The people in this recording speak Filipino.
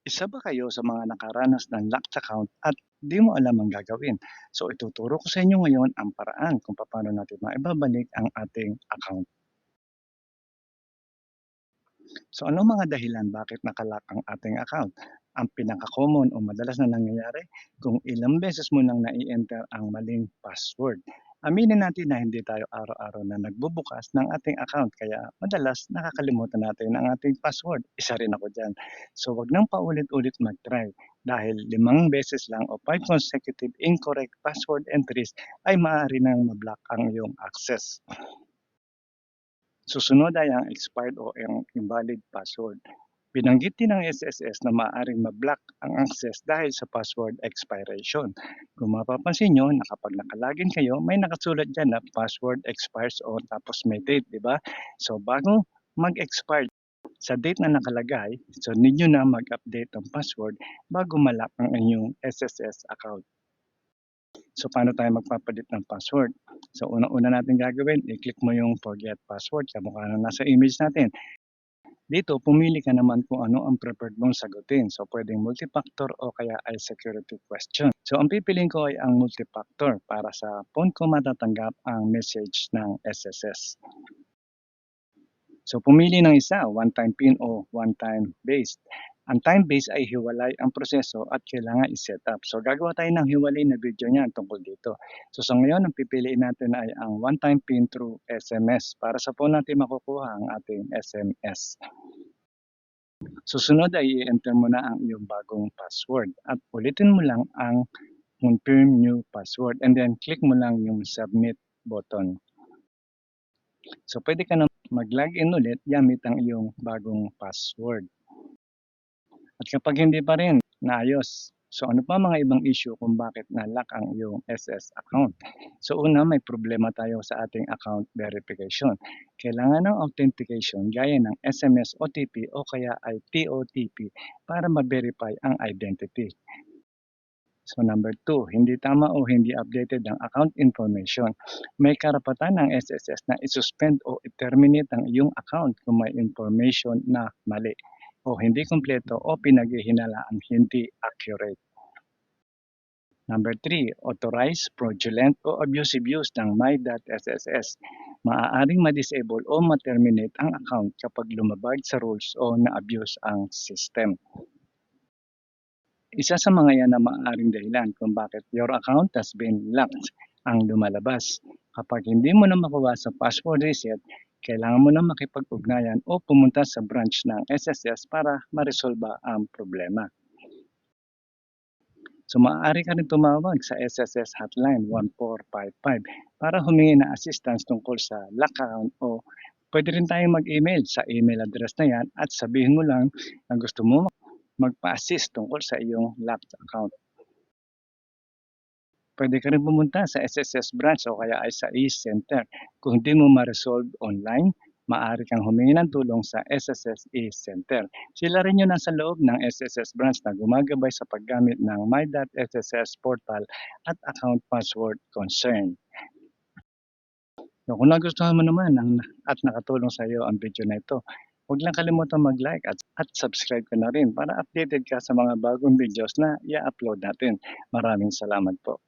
Isa ba kayo sa mga nakaranas ng locked account at di mo alam ang gagawin? So ituturo ko sa inyo ngayon ang paraan kung paano natin maibabalik ang ating account. So ano mga dahilan bakit nakalock ang ating account? Ang pinaka-common o madalas na nangyayari kung ilang beses mo nang nai-enter ang maling password. Aminin natin na hindi tayo araw-araw na nagbubukas ng ating account kaya madalas nakakalimutan natin ang ating password. Isa rin ako dyan. So wag nang paulit-ulit mag-try dahil 5 beses lang o 5 consecutive incorrect password entries ay maaari nang ma-block ang iyong access. Susunod ay ang expired o ang invalid password. Binanggit din ng SSS na maaaring ma-block ang access dahil sa password expiration. Kung mapapansin nyo na kapag nakalagin kayo, may nakasulat dyan na password expires o tapos may date, di ba? So bago mag-expire sa date na nakalagay, so ninyo na mag-update ng password bago malak ang inyong SSS account. So paano tayo magpapalit ng password? So unang-una natin gagawin, i-click mo yung forget password kamukha na nasa image natin. Dito, pumili ka naman kung ano ang preferred mong sagutin. So pwedeng multi-factor o kaya ay security question. So ang pipiliin ko ay ang multi-factor para sa phone ko matatanggap ang message ng SSS. So pumili ng isa, one-time PIN o one-time based. Ang time-based ay hiwalay ang proseso at kailangan i-set up. So gagawa tayo ng hiwalay na video niyan tungkol dito. So sa ngayon, ang pipiliin natin ay ang one-time PIN through SMS para sa phone natin makukuha ang ating SMS. Susunod ay i-enter mo na ang iyong bagong password at ulitin mo lang ang confirm new password and then click mo lang yung submit button. So pwede ka na mag-login ulit gamit ang iyong bagong password. At kapag hindi pa rin naayos, so ano pa mga ibang issue kung bakit na-lock ang iyong SS account? So una, may problema tayo sa ating account verification. Kailangan ng authentication gaya ng SMS OTP o kaya ay TOTP para ma-verify ang identity. So number 2, hindi tama o hindi updated ang account information. May karapatan ng SSS na isuspend o i-terminate ang iyong account kung may information na mali o hindi kumpleto o pinaghihinalaan hindi accurate. Number 3, authorized, fraudulent o abusive use ng my.sss. Maaaring ma-disable o ma-terminate ang account kapag lumabag sa rules o na-abuse ang system. Isa sa mga yan na maaaring dahilan kung bakit your account has been locked ang lumalabas. Kapag hindi mo na makuha sa password reset, kailangan mo na makipag-ugnayan o pumunta sa branch ng SSS para maresolba ang problema. So maaari ka rin tumawag sa SSS Hotline 1455 para humingi ng assistance tungkol sa lock account o pwede rin tayong mag-email sa email address na yan at sabihin mo lang na gusto mo magpa-assist tungkol sa iyong locked account. Pwede ka rin pumunta sa SSS branch o kaya ay sa e-center. Kung di mo ma-resolve online, maaari kang humingi ng tulong sa SSS e-center. Sila rin yung nasa loob ng SSS branch na gumagabay sa paggamit ng my.sss portal at account password concern. So, kung nagustuhan mo naman at nakatulong sa iyo ang video na ito, huwag lang kalimutan mag-like at subscribe ka na rin para updated ka sa mga bagong videos na i-upload natin. Maraming salamat po.